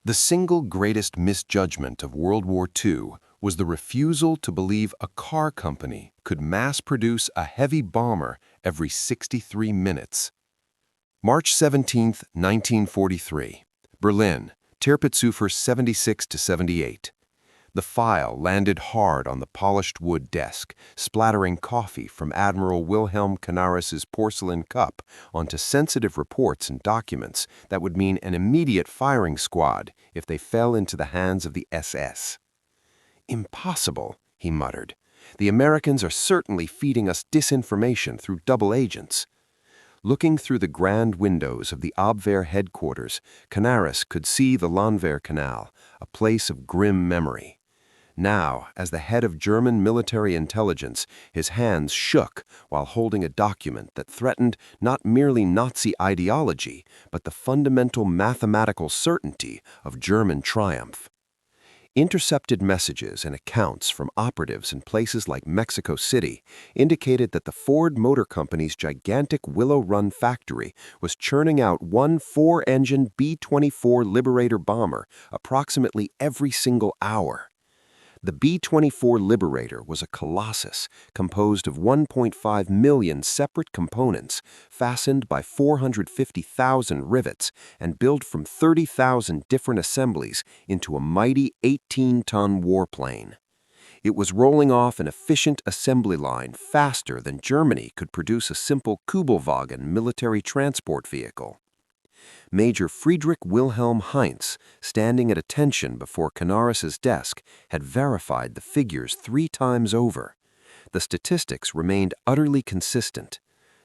The single greatest misjudgment of World War II was the refusal to believe a car company could mass-produce a heavy bomber every 63 minutes. March 17, 1943. Berlin, Tirpitzufer 76-78. The file landed hard on the polished wood desk, splattering coffee from Admiral Wilhelm Canaris's porcelain cup onto sensitive reports and documents that would mean an immediate firing squad if they fell into the hands of the SS. "Impossible," he muttered. "The Americans are certainly feeding us disinformation through double agents." Looking through the grand windows of the Abwehr headquarters, Canaris could see the Landwehr Canal, a place of grim memory. Now, as the head of German military intelligence, his hands shook while holding a document that threatened not merely Nazi ideology, but the fundamental mathematical certainty of German triumph. Intercepted messages and accounts from operatives in places like Mexico City indicated that the Ford Motor Company's gigantic Willow Run factory was churning out one 4-engine B-24 Liberator bomber approximately every single hour. The B-24 Liberator was a colossus composed of 1.5 million separate components fastened by 450,000 rivets and built from 30,000 different assemblies into a mighty 18-ton warplane. It was rolling off an efficient assembly line faster than Germany could produce a simple Kübelwagen military transport vehicle. Major Friedrich Wilhelm Heinz, standing at attention before Canaris's desk, had verified the figures 3 times over. The statistics remained utterly consistent.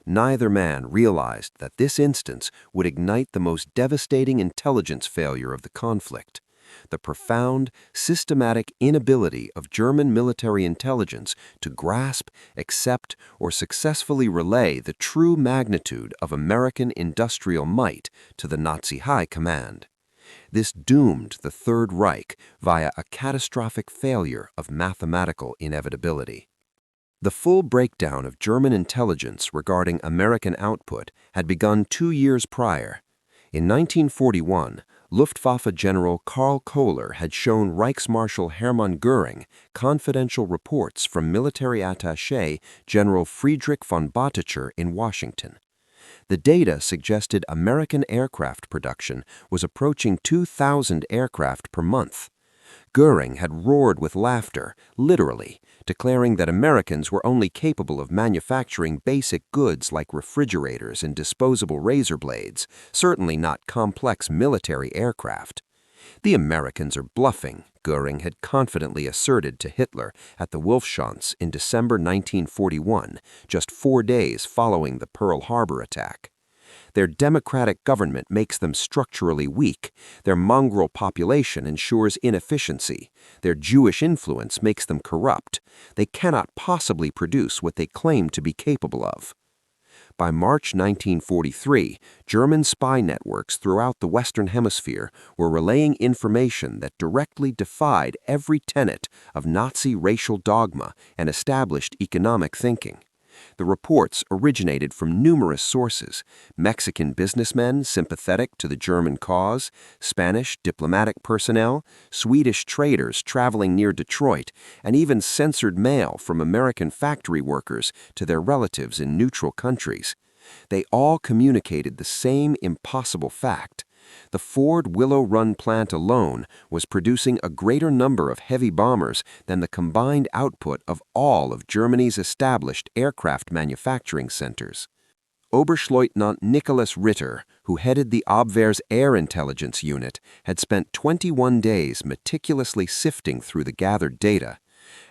Neither man realized that this instance would ignite the most devastating intelligence failure of the conflict: the profound, systematic inability of German military intelligence to grasp, accept, or successfully relay the true magnitude of American industrial might to the Nazi High Command. This doomed the Third Reich via a catastrophic failure of mathematical inevitability. The full breakdown of German intelligence regarding American output had begun 2 years prior. In 1941, Luftwaffe General Karl Kohler had shown Reichsmarschall Hermann Göring confidential reports from military attaché General Friedrich von Bottcher in Washington. The data suggested American aircraft production was approaching 2,000 aircraft per month. Göring had roared with laughter, literally, declaring that Americans were only capable of manufacturing basic goods like refrigerators and disposable razor blades, certainly not complex military aircraft. "The Americans are bluffing," Göring had confidently asserted to Hitler at the Wolfschanze in December 1941, just 4 days following the Pearl Harbor attack. "Their democratic government makes them structurally weak. Their mongrel population ensures inefficiency. Their Jewish influence makes them corrupt. They cannot possibly produce what they claim to be capable of." By March 1943, German spy networks throughout the Western Hemisphere were relaying information that directly defied every tenet of Nazi racial dogma and established economic thinking. The reports originated from numerous sources: Mexican businessmen sympathetic to the German cause, Spanish diplomatic personnel, Swedish traders traveling near Detroit, and even censored mail from American factory workers to their relatives in neutral countries. They all communicated the same impossible fact: the Ford Willow Run plant alone was producing a greater number of heavy bombers than the combined output of all of Germany's established aircraft manufacturing centers. Oberstleutnant Nicholas Ritter, who headed the Abwehr's air intelligence unit, had spent 21 days meticulously sifting through the gathered data.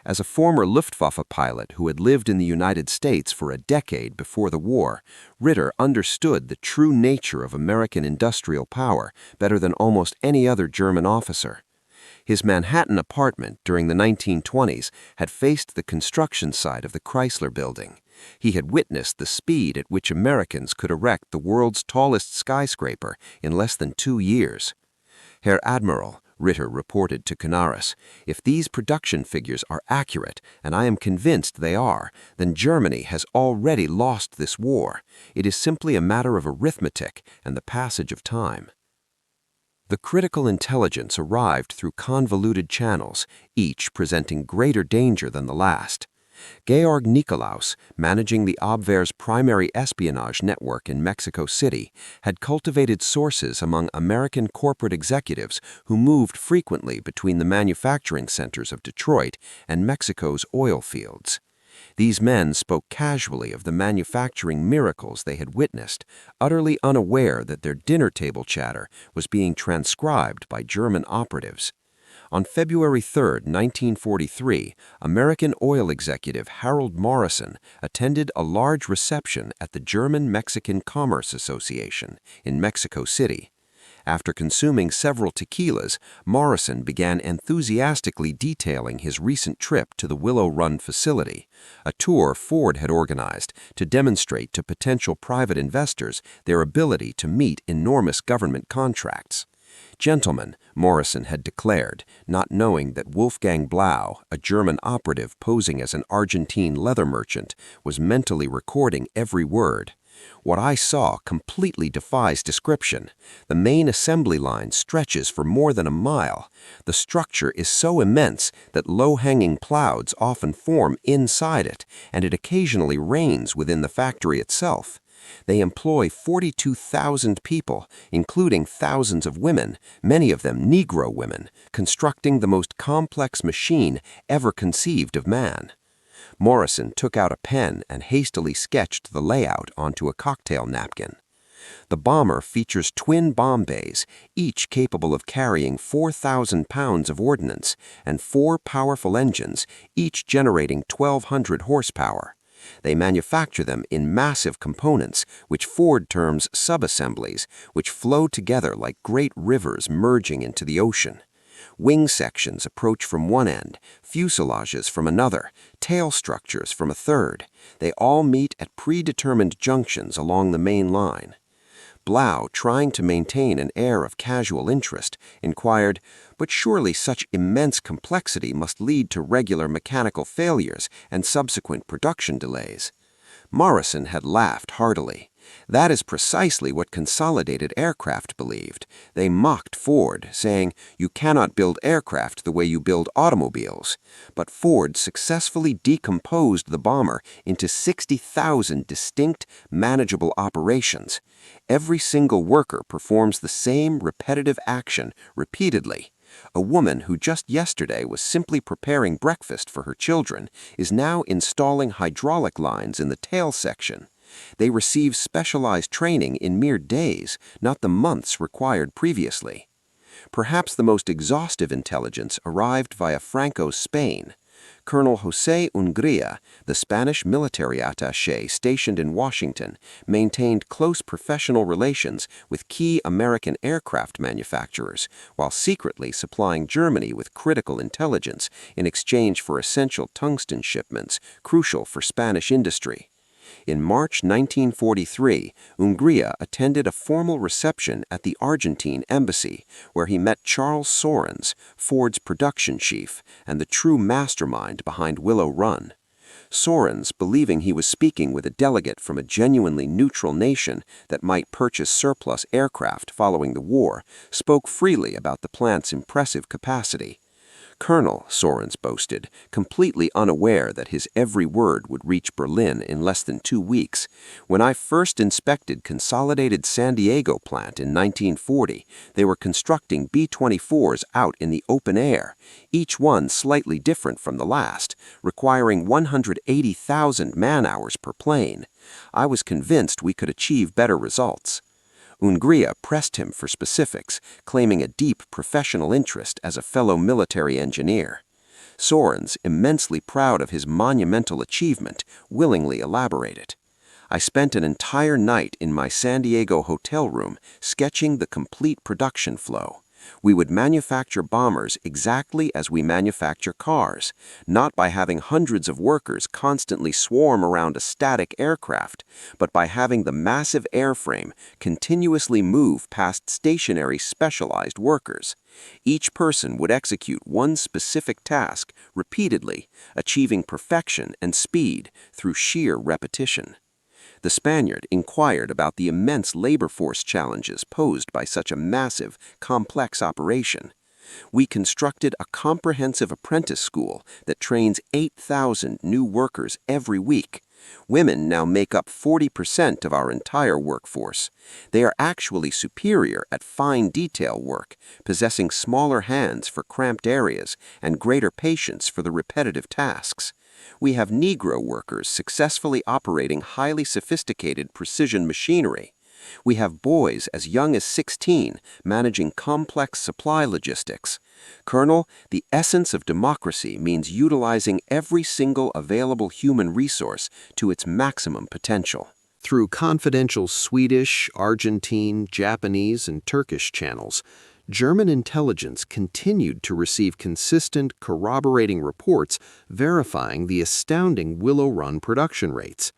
As a former Luftwaffe pilot who had lived in the United States for a decade before the war, Ritter understood the true nature of American industrial power better than almost any other German officer. His Manhattan apartment during the 1920s had faced the construction site of the Chrysler Building. He had witnessed the speed at which Americans could erect the world's tallest skyscraper in less than 2 years. "Herr Admiral," Ritter reported to Canaris, "if these production figures are accurate, and I am convinced they are, then Germany has already lost this war. It is simply a matter of arithmetic and the passage of time." The critical intelligence arrived through convoluted channels, each presenting greater danger than the last. Georg Nikolaus, managing the Abwehr's primary espionage network in Mexico City, had cultivated sources among American corporate executives who moved frequently between the manufacturing centers of Detroit and Mexico's oil fields. These men spoke casually of the manufacturing miracles they had witnessed, utterly unaware that their dinner table chatter was being transcribed by German operatives. On February 3, 1943, American oil executive Harold Morrison attended a large reception at the German-Mexican Commerce Association in Mexico City. After consuming several tequilas, Morrison began enthusiastically detailing his recent trip to the Willow Run facility, a tour Ford had organized to demonstrate to potential private investors their ability to meet enormous government contracts. "Gentlemen," Morrison had declared, not knowing that Wolfgang Blau, a German operative posing as an Argentine leather merchant, was mentally recording every word. "What I saw completely defies description. The main assembly line stretches for more than a mile. The structure is so immense that low-hanging clouds often form inside it, and it occasionally rains within the factory itself. They employ 42,000 people, including thousands of women, many of them Negro women, constructing the most complex machine ever conceived of man." Morrison took out a pen and hastily sketched the layout onto a cocktail napkin. The bomber features twin bomb bays, each capable of carrying 4,000 pounds of ordnance, and 4 powerful engines, each generating 1,200 horsepower. They manufacture them in massive components, which Ford terms subassemblies, which flow together like great rivers merging into the ocean. Wing sections approach from one end, fuselages from another, tail structures from a third. They all meet at predetermined junctions along the main line. Blau, trying to maintain an air of casual interest, inquired, "But surely such immense complexity must lead to regular mechanical failures and subsequent production delays." Morrison had laughed heartily. "That is precisely what Consolidated Aircraft believed. They mocked Ford, saying, 'You cannot build aircraft the way you build automobiles.' But Ford successfully decomposed the bomber into 60,000 distinct, manageable operations. Every single worker performs the same repetitive action repeatedly. A woman who just yesterday was simply preparing breakfast for her children is now installing hydraulic lines in the tail section. They receive specialized training in mere days, not the months required previously." Perhaps the most exhaustive intelligence arrived via Franco's Spain. Colonel José Ungría, the Spanish military attaché stationed in Washington, maintained close professional relations with key American aircraft manufacturers, while secretly supplying Germany with critical intelligence in exchange for essential tungsten shipments crucial for Spanish industry. In March 1943, Ungría attended a formal reception at the Argentine embassy, where he met Charles Sorens, Ford's production chief, and the true mastermind behind Willow Run. Sorens, believing he was speaking with a delegate from a genuinely neutral nation that might purchase surplus aircraft following the war, spoke freely about the plant's impressive capacity. "Colonel," Sorens boasted, completely unaware that his every word would reach Berlin in less than 2 weeks, "when I first inspected Consolidated San Diego plant in 1940, they were constructing B-24s out in the open air, each one slightly different from the last, requiring 180,000 man-hours per plane. I was convinced we could achieve better results." Ungría pressed him for specifics, claiming a deep professional interest as a fellow military engineer. Sorens, immensely proud of his monumental achievement, willingly elaborated. "I spent an entire night in my San Diego hotel room sketching the complete production flow. We would manufacture bombers exactly as we manufacture cars, not by having hundreds of workers constantly swarm around a static aircraft, but by having the massive airframe continuously move past stationary specialized workers. Each person would execute one specific task repeatedly, achieving perfection and speed through sheer repetition." The Spaniard inquired about the immense labor force challenges posed by such a massive, complex operation. We constructed a comprehensive apprentice school that trains 8,000 new workers every week. Women now make up 40% of our entire workforce. They are actually superior at fine detail work, possessing smaller hands for cramped areas and greater patience for the repetitive tasks. We have Negro workers successfully operating highly sophisticated precision machinery. We have boys as young as 16 managing complex supply logistics. Colonel, the essence of democracy means utilizing every single available human resource to its maximum potential. Through confidential Swedish, Argentine, Japanese, and Turkish channels, German intelligence continued to receive consistent, corroborating reports verifying the astounding Willow Run production rates.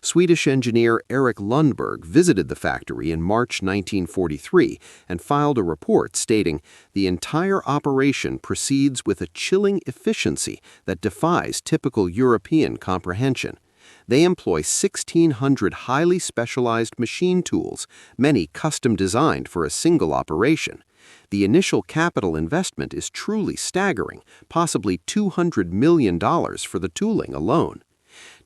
Swedish engineer Erik Lundberg visited the factory in March 1943 and filed a report stating the entire operation proceeds with a chilling efficiency that defies typical European comprehension. They employ 1,600 highly specialized machine tools, many custom designed for a single operation. The initial capital investment is truly staggering, possibly $200 million for the tooling alone.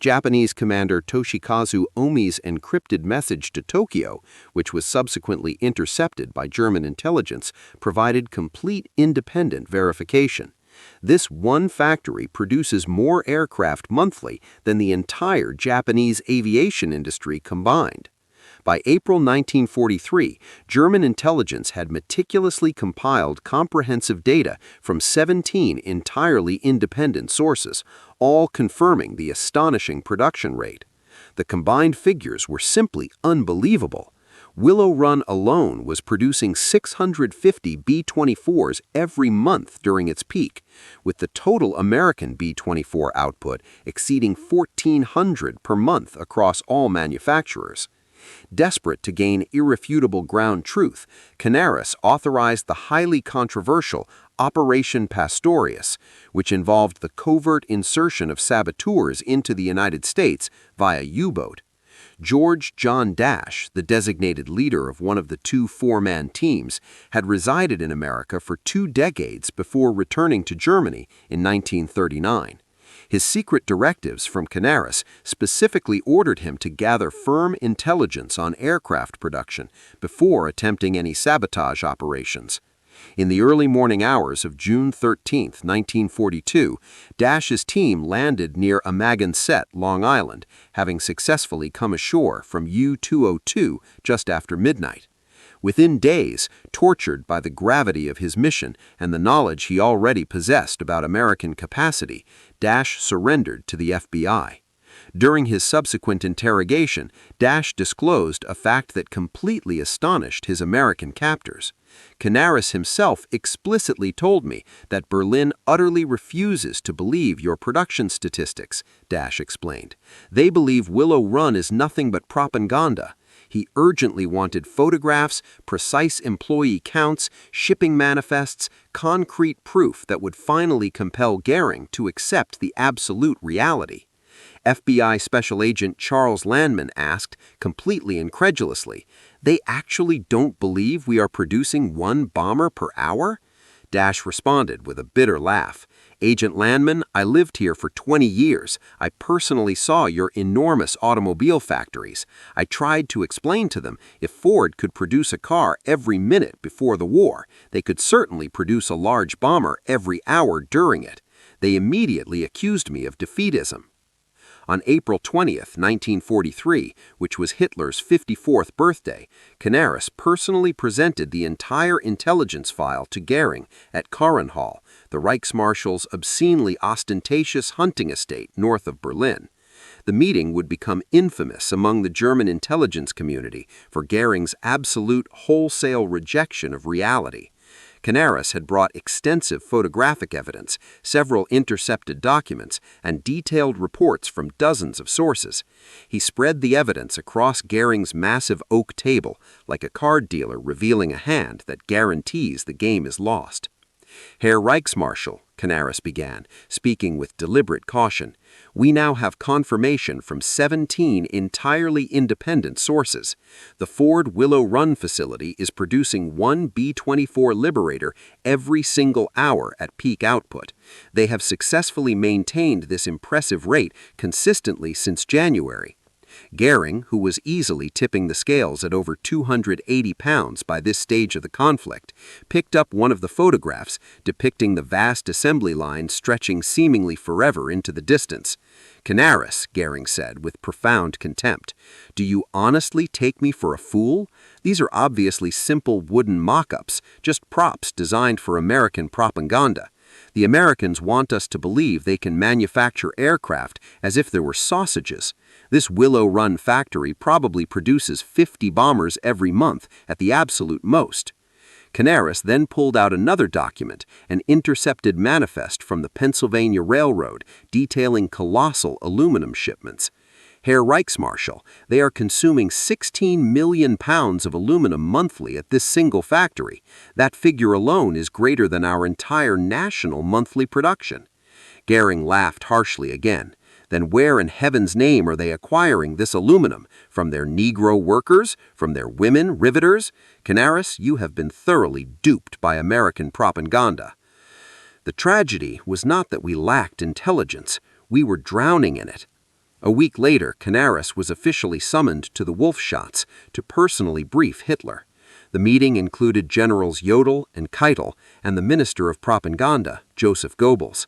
Japanese commander Toshikazu Omi's encrypted message to Tokyo, which was subsequently intercepted by German intelligence, provided complete independent verification. This one factory produces more aircraft monthly than the entire Japanese aviation industry combined. By April 1943, German intelligence had meticulously compiled comprehensive data from 17 entirely independent sources, all confirming the astonishing production rate. The combined figures were simply unbelievable. Willow Run alone was producing 650 B-24s every month during its peak, with the total American B-24 output exceeding 1,400 per month across all manufacturers. Desperate to gain irrefutable ground truth, Canaris authorized the highly controversial Operation Pastorius, which involved the covert insertion of saboteurs into the United States via U-boat. George John Dash, the designated leader of one of the two four-man teams, had resided in America for 2 decades before returning to Germany in 1939. His secret directives from Canaris specifically ordered him to gather firm intelligence on aircraft production before attempting any sabotage operations. In the early morning hours of June 13, 1942, Dash's team landed near Amagansett, Long Island, having successfully come ashore from U-202 just after midnight. Within days, tortured by the gravity of his mission and the knowledge he already possessed about American capacity, Dash surrendered to the FBI. During his subsequent interrogation, Dash disclosed a fact that completely astonished his American captors. Canaris himself explicitly told me that Berlin utterly refuses to believe your production statistics, Dash explained. They believe Willow Run is nothing but propaganda. He urgently wanted photographs, precise employee counts, shipping manifests, concrete proof that would finally compel Göring to accept the absolute reality. FBI Special Agent Charles Landman asked, completely incredulously, "They actually don't believe we are producing 1 bomber per hour?" Dash responded with a bitter laugh. "Agent Landman, I lived here for 20 years. I personally saw your enormous automobile factories. I tried to explain to them if Ford could produce a car every minute before the war, they could certainly produce a large bomber every hour during it. They immediately accused me of defeatism." On April 20, 1943, which was Hitler's 54th birthday, Canaris personally presented the entire intelligence file to Göring at Karrenhall, the Reichsmarshal's obscenely ostentatious hunting estate north of Berlin. The meeting would become infamous among the German intelligence community for Göring's absolute wholesale rejection of reality. Canaris had brought extensive photographic evidence, several intercepted documents, and detailed reports from dozens of sources. He spread the evidence across Göring's massive oak table, like a card dealer revealing a hand that guarantees the game is lost. Herr Reichsmarschall, Canaris began, speaking with deliberate caution, we now have confirmation from 17 entirely independent sources. The Ford Willow Run facility is producing one B-24 Liberator every single hour at peak output. They have successfully maintained this impressive rate consistently since January. Göring, who was easily tipping the scales at over 280 pounds by this stage of the conflict, picked up one of the photographs depicting the vast assembly line stretching seemingly forever into the distance. Canaris, Göring said with profound contempt, do you honestly take me for a fool? These are obviously simple wooden mock-ups, just props designed for American propaganda. The Americans want us to believe they can manufacture aircraft as if there were sausages. This Willow Run factory probably produces 50 bombers every month at the absolute most. Canaris then pulled out another document, an intercepted manifest from the Pennsylvania Railroad detailing colossal aluminum shipments. Herr Reichsmarschall, they are consuming 16 million pounds of aluminum monthly at this single factory. That figure alone is greater than our entire national monthly production. Göring laughed harshly again. Then where in heaven's name are they acquiring this aluminum? From their Negro workers? From their women riveters? Canaris, you have been thoroughly duped by American propaganda. The tragedy was not that we lacked intelligence. We were drowning in it. A week later, Canaris was officially summoned to the Wolfschatz to personally brief Hitler. The meeting included Generals Jodl and Keitel and the Minister of Propaganda, Joseph Goebbels.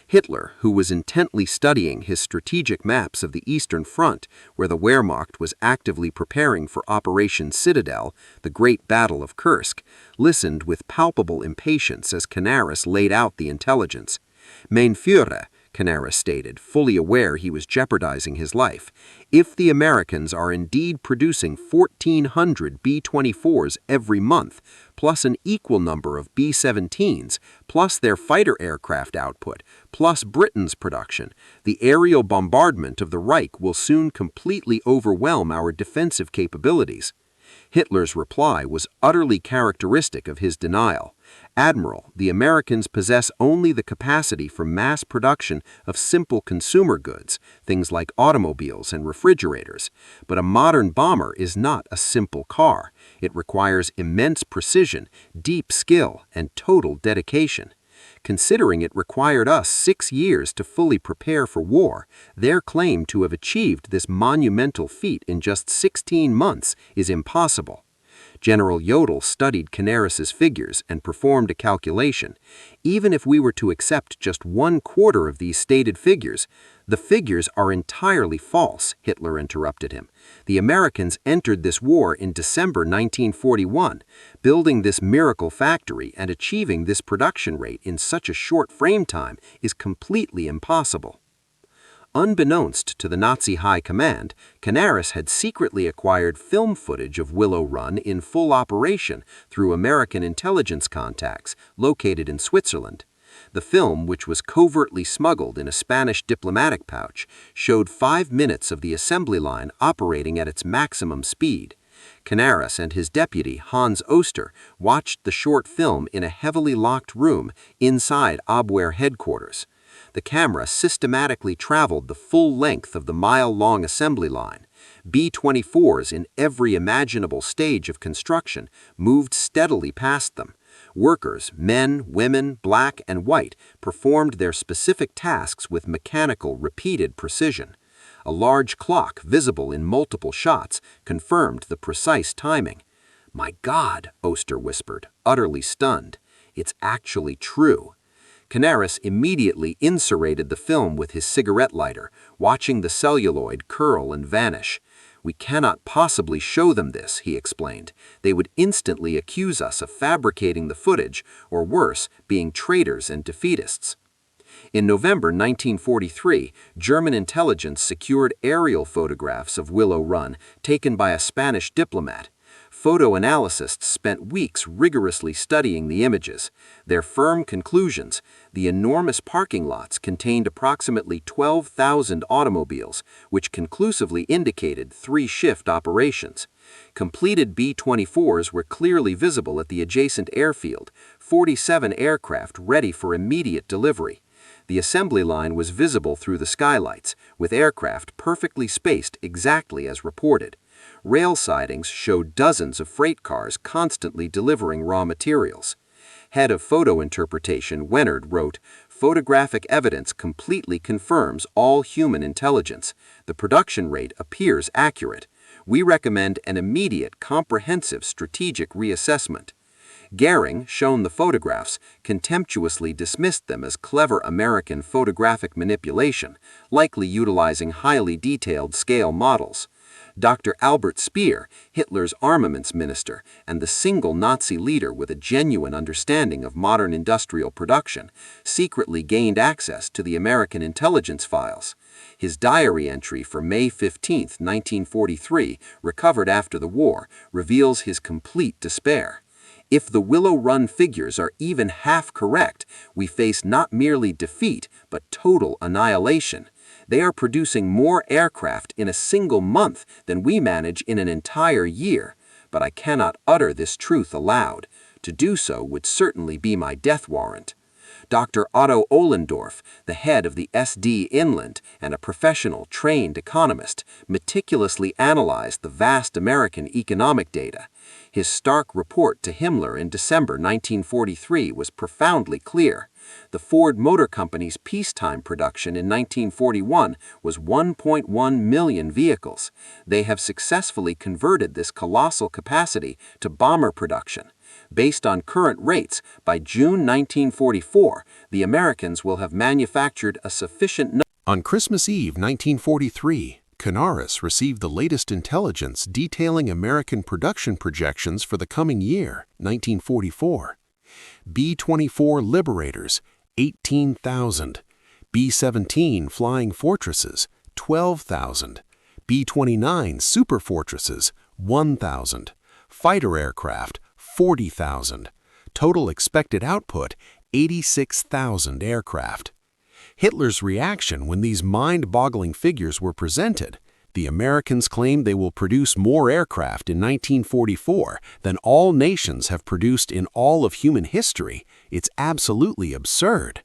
Hitler, who was intently studying his strategic maps of the Eastern Front, where the Wehrmacht was actively preparing for Operation Citadel, the Great Battle of Kursk, listened with palpable impatience as Canaris laid out the intelligence. Mein Führer, Canaris stated, fully aware he was jeopardizing his life, if the Americans are indeed producing 1,400 B-24s every month, plus an equal number of B-17s, plus their fighter aircraft output, plus Britain's production, the aerial bombardment of the Reich will soon completely overwhelm our defensive capabilities. Hitler's reply was utterly characteristic of his denial. Admiral, the Americans possess only the capacity for mass production of simple consumer goods, things like automobiles and refrigerators. But a modern bomber is not a simple car. It requires immense precision, deep skill, and total dedication. Considering it required us 6 years to fully prepare for war, their claim to have achieved this monumental feat in just 16 months is impossible. General Jodl studied Canaris's figures and performed a calculation. Even if we were to accept just 1/4 of these stated figures, the figures are entirely false, Hitler interrupted him. The Americans entered this war in December 1941. Building this miracle factory and achieving this production rate in such a short frame time is completely impossible. Unbeknownst to the Nazi High Command, Canaris had secretly acquired film footage of Willow Run in full operation through American intelligence contacts located in Switzerland. The film, which was covertly smuggled in a Spanish diplomatic pouch, showed 5 minutes of the assembly line operating at its maximum speed. Canaris and his deputy, Hans Oster, watched the short film in a heavily locked room inside Abwehr headquarters. The camera systematically traveled the full length of the mile-long assembly line. B-24s in every imaginable stage of construction moved steadily past them. Workers, men, women, black and white, performed their specific tasks with mechanical, repeated precision. A large clock, visible in multiple shots, confirmed the precise timing. "My God," Oster whispered, utterly stunned. "It's actually true." Canaris immediately inserated the film with his cigarette lighter, watching the celluloid curl and vanish. "We cannot possibly show them this," he explained. "They would instantly accuse us of fabricating the footage, or worse, being traitors and defeatists." In November 1943, German intelligence secured aerial photographs of Willow Run taken by a Spanish diplomat. Photoanalysts spent weeks rigorously studying the images. Their firm conclusions: the enormous parking lots contained approximately 12,000 automobiles, which conclusively indicated 3-shift operations. Completed B-24s were clearly visible at the adjacent airfield, 47 aircraft ready for immediate delivery. The assembly line was visible through the skylights, with aircraft perfectly spaced exactly as reported. Rail sidings showed dozens of freight cars constantly delivering raw materials. Head of Photo Interpretation Wennard wrote, "Photographic evidence completely confirms all human intelligence. The production rate appears accurate. We recommend an immediate, comprehensive strategic reassessment." Göring, shown the photographs, contemptuously dismissed them as clever American photographic manipulation, likely utilizing highly detailed scale models. Dr. Albert Speer, Hitler's armaments minister and the single Nazi leader with a genuine understanding of modern industrial production, secretly gained access to the American intelligence files. His diary entry for May 15, 1943, recovered after the war, reveals his complete despair. If the Willow Run figures are even half correct, we face not merely defeat, but total annihilation. They are producing more aircraft in a single month than we manage in an entire year. But I cannot utter this truth aloud. To do so would certainly be my death warrant. Dr. Otto Ohlendorf, the head of the SD Inland and a professional trained economist, meticulously analyzed the vast American economic data. His stark report to Himmler in December 1943 was profoundly clear. The Ford Motor Company's peacetime production in 1941 was 1.1 million vehicles. They have successfully converted this colossal capacity to bomber production. Based on current rates, by June 1944, the Americans will have manufactured a sufficient number. On Christmas Eve 1943, Canaris received the latest intelligence detailing American production projections for the coming year, 1944. B-24 Liberators, 18,000. B-17 Flying Fortresses, 12,000. B-29 Super Fortresses, 1,000. Fighter aircraft, 40,000. Total expected output, 86,000 aircraft. Hitler's reaction when these mind-boggling figures were presented: the Americans claim they will produce more aircraft in 1944 than all nations have produced in all of human history. It's absolutely absurd.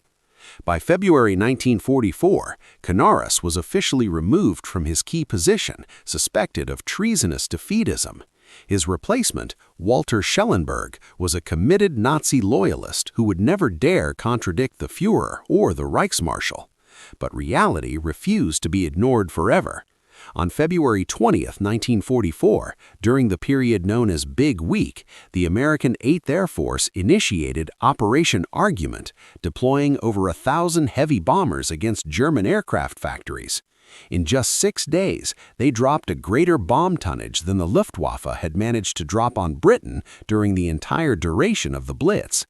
By February 1944, Canaris was officially removed from his key position, suspected of treasonous defeatism. His replacement, Walter Schellenberg, was a committed Nazi loyalist who would never dare contradict the Führer or the Reichsmarschall. But reality refused to be ignored forever. On February 20, 1944, during the period known as Big Week, the American 8th Air Force initiated Operation Argument, deploying over 1,000 heavy bombers against German aircraft factories. In just 6 days, they dropped a greater bomb tonnage than the Luftwaffe had managed to drop on Britain during the entire duration of the Blitz.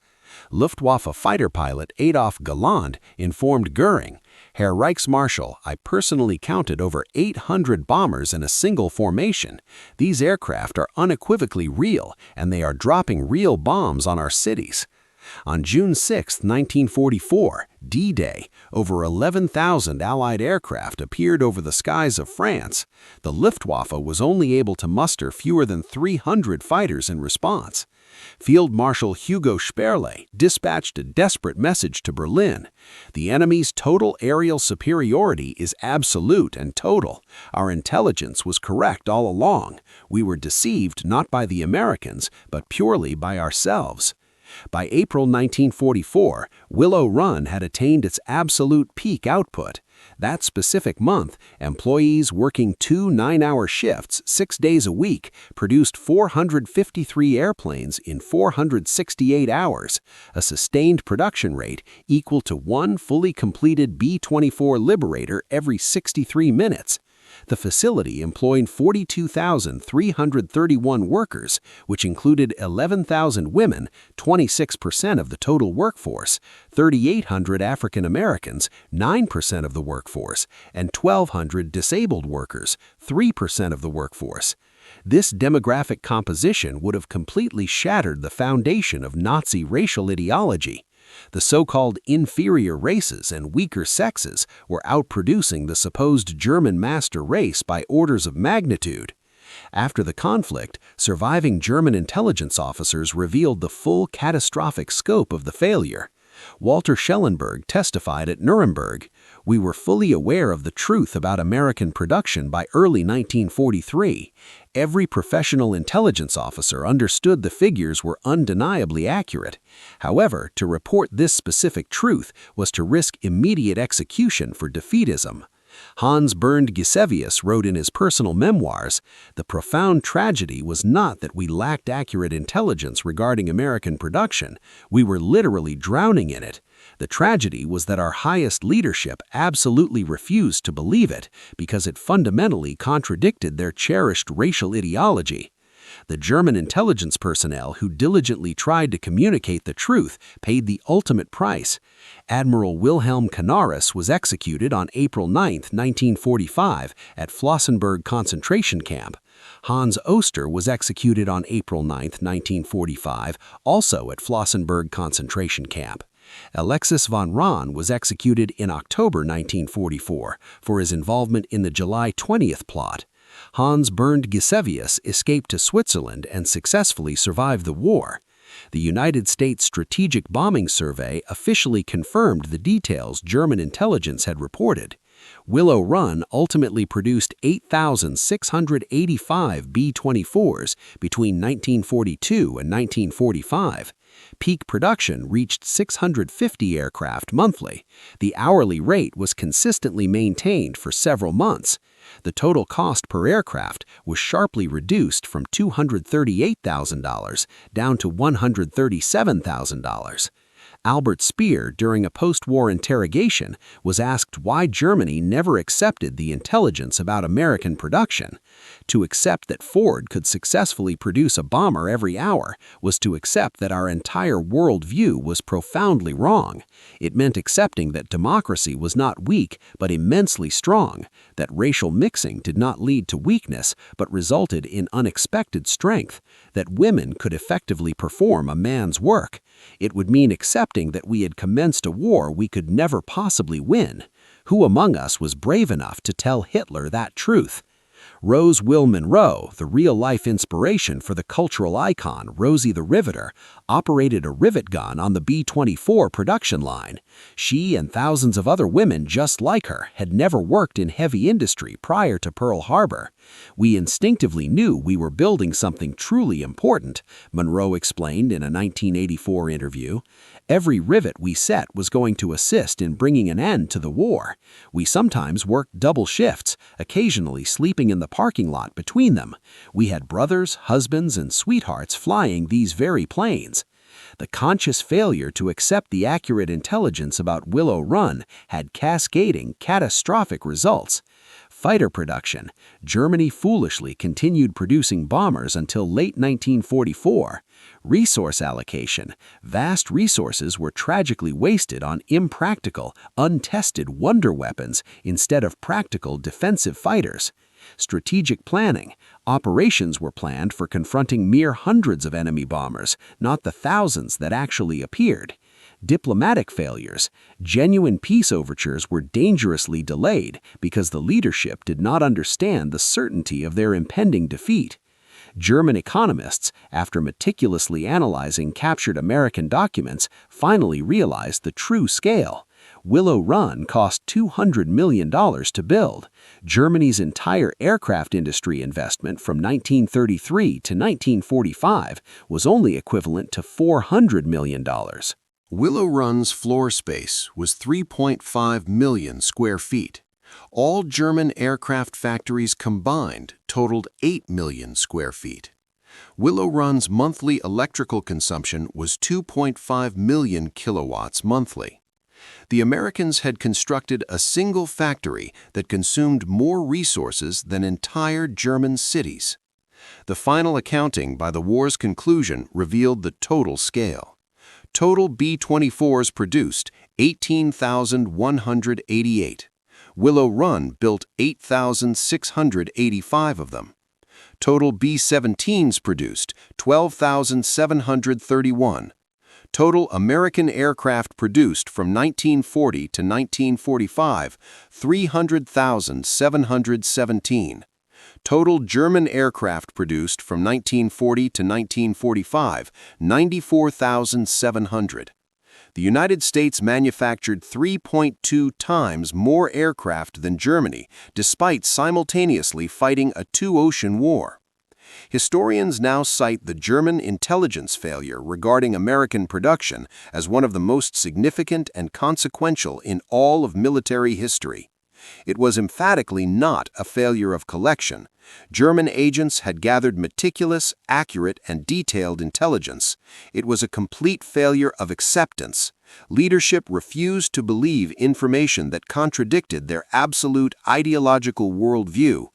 Luftwaffe fighter pilot Adolf Galland informed Göring, "Herr Reichsmarschall, I personally counted over 800 bombers in a single formation. These aircraft are unequivocally real, and they are dropping real bombs on our cities." On June 6, 1944, D-Day, over 11,000 Allied aircraft appeared over the skies of France. The Luftwaffe was only able to muster fewer than 300 fighters in response. Field Marshal Hugo Sperle dispatched a desperate message to Berlin. "The enemy's total aerial superiority is absolute and total. Our intelligence was correct all along. We were deceived not by the Americans, but purely by ourselves." By April 1944, Willow Run had attained its absolute peak output. That specific month, employees working 2 9-hour shifts 6 days a week produced 453 airplanes in 468 hours, a sustained production rate equal to 1 fully completed B-24 Liberator every 63 minutes. The facility employed 42,331 workers, which included 11,000 women, 26% of the total workforce, 3,800 African Americans, 9% of the workforce, and 1,200 disabled workers, 3% of the workforce. This demographic composition would have completely shattered the foundation of Nazi racial ideology. The so-called inferior races and weaker sexes were outproducing the supposed German master race by orders of magnitude. After the conflict, surviving German intelligence officers revealed the full catastrophic scope of the failure. Walter Schellenberg testified at Nuremberg, "We were fully aware of the truth about American production by early 1943. Every professional intelligence officer understood the figures were undeniably accurate. However, to report this specific truth was to risk immediate execution for defeatism." Hans Bernd Gisevius wrote in his personal memoirs, "The profound tragedy was not that we lacked accurate intelligence regarding American production. We were literally drowning in it. The tragedy was that our highest leadership absolutely refused to believe it because it fundamentally contradicted their cherished racial ideology." The German intelligence personnel who diligently tried to communicate the truth paid the ultimate price. Admiral Wilhelm Canaris was executed on April 9, 1945, at Flossenburg concentration camp. Hans Oster was executed on April 9, 1945, also at Flossenburg concentration camp. Alexis von Rahn was executed in October 1944 for his involvement in the July 20th plot. Hans Bernd Gisevius escaped to Switzerland and successfully survived the war. The United States Strategic Bombing Survey officially confirmed the details German intelligence had reported. Willow Run ultimately produced 8,685 B-24s between 1942 and 1945. Peak production reached 650 aircraft monthly. The hourly rate was consistently maintained for several months. The total cost per aircraft was sharply reduced from $238,000 down to $137,000. Albert Speer, during a post-war interrogation, was asked why Germany never accepted the intelligence about American production. To accept that Ford could successfully produce a bomber every hour was to accept that our entire worldview was profoundly wrong. It meant accepting that democracy was not weak but immensely strong, that racial mixing did not lead to weakness but resulted in unexpected strength, that women could effectively perform a man's work. It would mean accepting that we had commenced a war we could never possibly win. Who among us was brave enough to tell Hitler that truth? Rose Will Monroe, the real-life inspiration for the cultural icon Rosie the Riveter, operated a rivet gun on the B-24 production line. She and thousands of other women just like her had never worked in heavy industry prior to Pearl Harbor. "We instinctively knew we were building something truly important," Monroe explained in a 1984 interview. "Every rivet we set was going to assist in bringing an end to the war. We sometimes worked double shifts, occasionally sleeping in the parking lot between them. We had brothers, husbands, and sweethearts flying these very planes." The conscious failure to accept the accurate intelligence about Willow Run had cascading, catastrophic results. Fighter production. Germany foolishly continued producing bombers until late 1944. Resource allocation. Vast resources were tragically wasted on impractical, untested wonder weapons instead of practical defensive fighters. Strategic planning. Operations were planned for confronting mere hundreds of enemy bombers, not the thousands that actually appeared. Diplomatic failures. Genuine peace overtures were dangerously delayed because the leadership did not understand the certainty of their impending defeat. German economists, after meticulously analyzing captured American documents, finally realized the true scale. Willow Run cost $200 million to build. Germany's entire aircraft industry investment from 1933 to 1945 was only equivalent to $400 million. Willow Run's floor space was 3.5 million square feet. All German aircraft factories combined totaled 8 million square feet. Willow Run's monthly electrical consumption was 2.5 million kilowatts monthly. The Americans had constructed a single factory that consumed more resources than entire German cities. The final accounting by the war's conclusion revealed the total scale. Total B-24s produced 18,188. Willow Run built 8,685 of them. Total B-17s produced, 12,731. Total American aircraft produced from 1940 to 1945, 300,717. Total German aircraft produced from 1940 to 1945, 94,700. The United States manufactured 3.2 times more aircraft than Germany, despite simultaneously fighting a two-ocean war. Historians now cite the German intelligence failure regarding American production as one of the most significant and consequential in all of military history. It was emphatically not a failure of collection. German agents had gathered meticulous, accurate, and detailed intelligence. It was a complete failure of acceptance. Leadership refused to believe information that contradicted their absolute ideological worldview.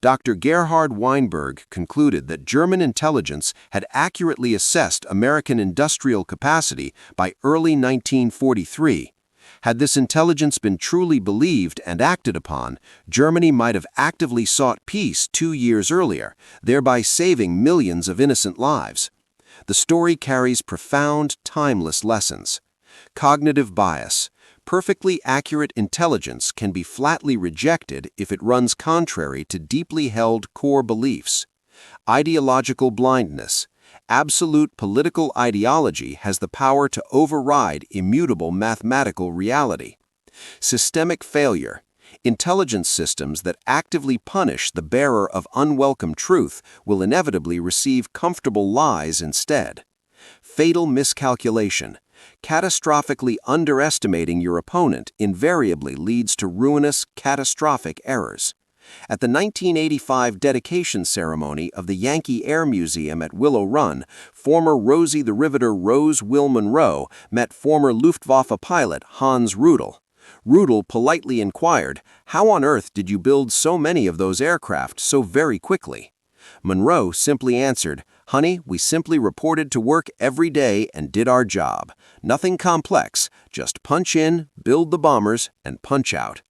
Dr. Gerhard Weinberg concluded that German intelligence had accurately assessed American industrial capacity by early 1943. Had this intelligence been truly believed and acted upon, Germany might have actively sought peace 2 years earlier, thereby saving millions of innocent lives. The story carries profound, timeless lessons. Cognitive bias. Perfectly accurate intelligence can be flatly rejected if it runs contrary to deeply held core beliefs. Ideological blindness. Absolute political ideology has the power to override immutable mathematical reality. Systemic failure. Intelligence systems that actively punish the bearer of unwelcome truth will inevitably receive comfortable lies instead. Fatal miscalculation. Catastrophically underestimating your opponent invariably leads to ruinous, catastrophic errors. At the 1985 dedication ceremony of the Yankee Air Museum at Willow Run, former Rosie the Riveter Rose Will Monroe met former Luftwaffe pilot Hans Rudel. Rudel politely inquired, "How on earth did you build so many of those aircraft so very quickly?" Monroe simply answered, "Honey, we simply reported to work every day and did our job. Nothing complex, just punch in, build the bombers, and punch out."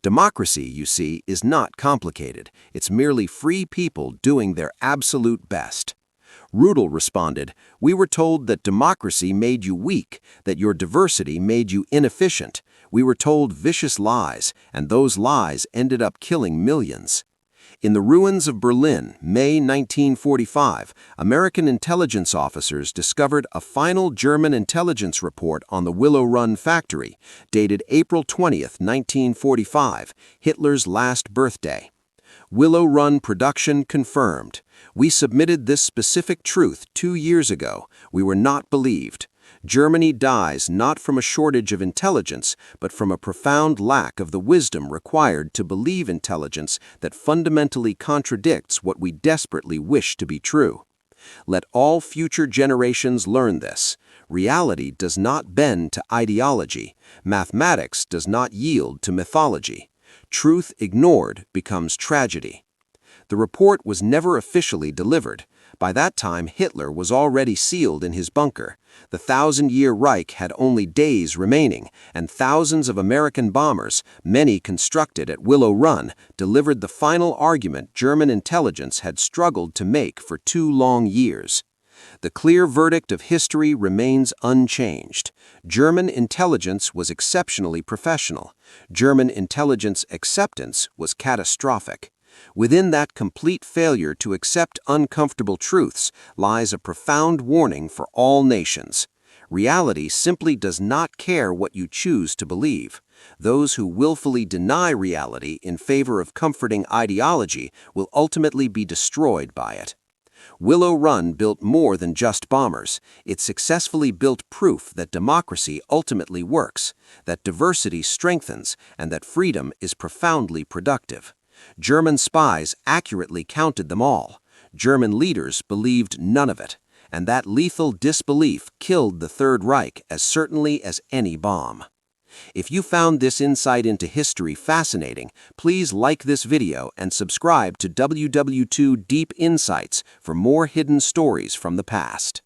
Democracy, you see, is not complicated. It's merely free people doing their absolute best. Rudel responded, "We were told that democracy made you weak, that your diversity made you inefficient. We were told vicious lies, and those lies ended up killing millions." In the ruins of Berlin, May 1945, American intelligence officers discovered a final German intelligence report on the Willow Run factory, dated April 20, 1945, Hitler's last birthday. Willow Run production confirmed. "We submitted this specific truth 2 years ago. We were not believed. Germany dies not from a shortage of intelligence, but from a profound lack of the wisdom required to believe intelligence that fundamentally contradicts what we desperately wish to be true. Let all future generations learn this. Reality does not bend to ideology. Mathematics does not yield to mythology. Truth ignored becomes tragedy." The report was never officially delivered. By that time, Hitler was already sealed in his bunker. The 1,000-year Reich had only days remaining, and thousands of American bombers, many constructed at Willow Run, delivered the final argument German intelligence had struggled to make for 2 long years. The clear verdict of history remains unchanged. German intelligence was exceptionally professional. German intelligence acceptance was catastrophic. Within that complete failure to accept uncomfortable truths lies a profound warning for all nations. Reality simply does not care what you choose to believe. Those who willfully deny reality in favor of comforting ideology will ultimately be destroyed by it. Willow Run built more than just bombers. It successfully built proof that democracy ultimately works, that diversity strengthens, and that freedom is profoundly productive. German spies accurately counted them all. German leaders believed none of it, and that lethal disbelief killed the Third Reich as certainly as any bomb. If you found this insight into history fascinating, please like this video and subscribe to WWII Deep Insights for more hidden stories from the past.